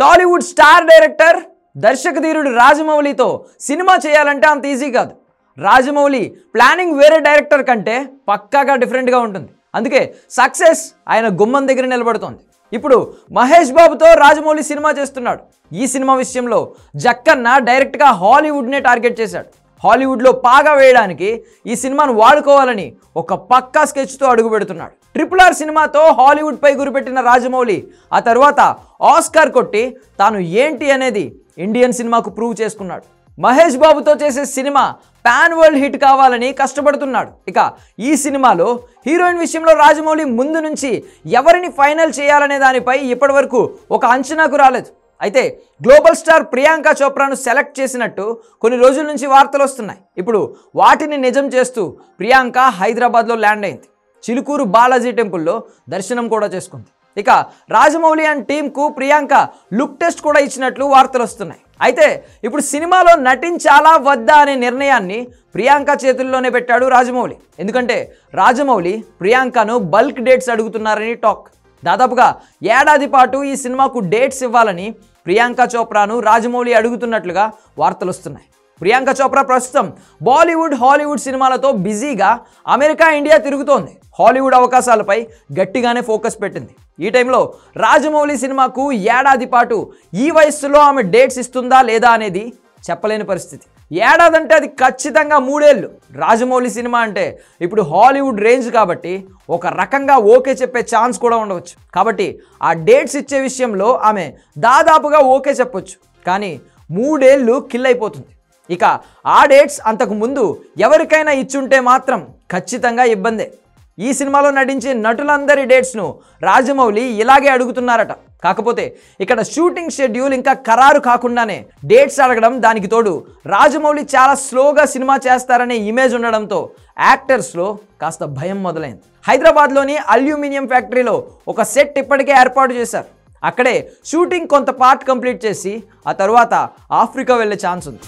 Tollywood star director దర్శకధీరుడు రాజమౌళితో cinema చేయాలంటే అంత easy కాదు. రాజమౌళి ప్లానింగ్ వేరే డైరెక్టర్ కంటే పక్కాగా డిఫరెంట్గా ఉంటుంది. అందుకే సక్సెస్ ఆయన గుమ్మం దగ్గర నిలబడుతోంది. ఇప్పుడు మహేష్ బాబుతో రాజమౌళి సినిమా చేస్తున్నాడు. ఈ సినిమా విషయంలో జక్కన్న డైరెక్ట్గా హాలీవుడ్నే టార్గెట్ చేశాడు. హాలీవుడ్లో పాగా వేయడానికి ఈ సినిమాను వాడుకోవాలని ఒక పక్కా స్కెచ్తో అడుగు పెడుతున్నాడు. RRR సినిమాతో హాలీవుడ్పై గురిపెట్టిన రాజమౌళి ఆ తర్వాత ఆస్కార్ కొట్టి తాను ఏంటి అనేది ఇండియన్ సినిమాకు ప్రూవ్ చేసుకున్నాడు. మహేష్ బాబుతో చేసే సినిమా పాన్ వరల్డ్ హిట్ కావాలని కష్టపడుతున్నాడు. ఇక ఈ సినిమాలో హీరోయిన్ విషయంలో రాజమౌళి ముందు నుంచి ఎవరిని ఫైనల్ చేయాలనే దానిపై ఇప్పటివరకు ఒక అంచనాకు రాలేదు. అయితే గ్లోబల్ స్టార్ ప్రియాంక చోప్రాను సెలెక్ట్ చేసినట్టు కొన్ని రోజుల నుంచి వార్తలు వస్తున్నాయి. ఇప్పుడు వాటిని నిజం చేస్తూ ప్రియాంక హైదరాబాద్లో ల్యాండ్ అయింది. చిలుకూరు బాలాజీ టెంపుల్లో దర్శనం కూడా చేసుకుంది. ఇక రాజమౌళి అండ్ టీంకు ప్రియాంక లుక్ టెస్ట్ కూడా ఇచ్చినట్లు వార్తలు వస్తున్నాయి. అయితే ఇప్పుడు సినిమాలో నటించాలా వద్దా అనే నిర్ణయాన్ని ప్రియాంక చేతుల్లోనే పెట్టాడు రాజమౌళి. ఎందుకంటే రాజమౌళి ప్రియాంకను బల్క్ డేట్స్ అడుగుతున్నారని టాక్. దాదాపుగా ఏడాది పాటు ఈ సినిమాకు డేట్స్ ఇవ్వాలని ప్రియాంక చోప్రాను రాజమౌళి అడుగుతున్నట్లుగా వార్తలు వస్తున్నాయి. ప్రియాంక చోప్రా ప్రస్తుతం బాలీవుడ్ హాలీవుడ్ సినిమాలతో బిజీగా అమెరికా ఇండియా తిరుగుతోంది. హాలీవుడ్ అవకాశాలపై గట్టిగానే ఫోకస్ పెట్టింది. ఈ టైంలో రాజమౌళి సినిమాకు ఏడాది పాటు ఈ వయస్సులో ఆమె డేట్స్ ఇస్తుందా లేదా అనేది చెప్పలేని పరిస్థితి. ఏడాది అంటే అది ఖచ్చితంగా 3 ఏళ్ళు. రాజమౌళి సినిమా అంటే ఇప్పుడు హాలీవుడ్ రేంజ్ కాబట్టి ఒక రకంగా ఓకే చెప్పే ఛాన్స్ కూడా ఉండవచ్చు. కాబట్టి ఆ డేట్స్ ఇచ్చే విషయంలో ఆమె దాదాపుగా ఓకే చెప్పొచ్చు. కానీ 3 ఏళ్ళు కిల్ అయిపోతుంది. ఇక ఆ డేట్స్ అంతకు ముందు ఎవరికైనా ఇచ్చుంటే మాత్రం ఖచ్చితంగా ఇబ్బందే. ఈ సినిమాలో నటించే నటులందరి డేట్స్ను రాజమౌళి ఇలాగే అడుగుతున్నారట. కాకపోతే ఇక్కడ షూటింగ్ షెడ్యూల్ ఇంకా ఖరారు కాకుండానే డేట్స్ అడగడం, దానికి తోడు రాజమౌళి చాలా స్లోగా సినిమా చేస్తారనే ఇమేజ్ ఉండడంతో యాక్టర్స్లో కాస్త భయం మొదలైంది. హైదరాబాద్లోని అల్యూమినియం ఫ్యాక్టరీలో ఒక సెట్ ఇప్పటికే ఏర్పాటు చేశారు. అక్కడే షూటింగ్ కొంత పార్ట్ కంప్లీట్ చేసి ఆ తర్వాత ఆఫ్రికా వెళ్ళే ఛాన్స్ ఉంది.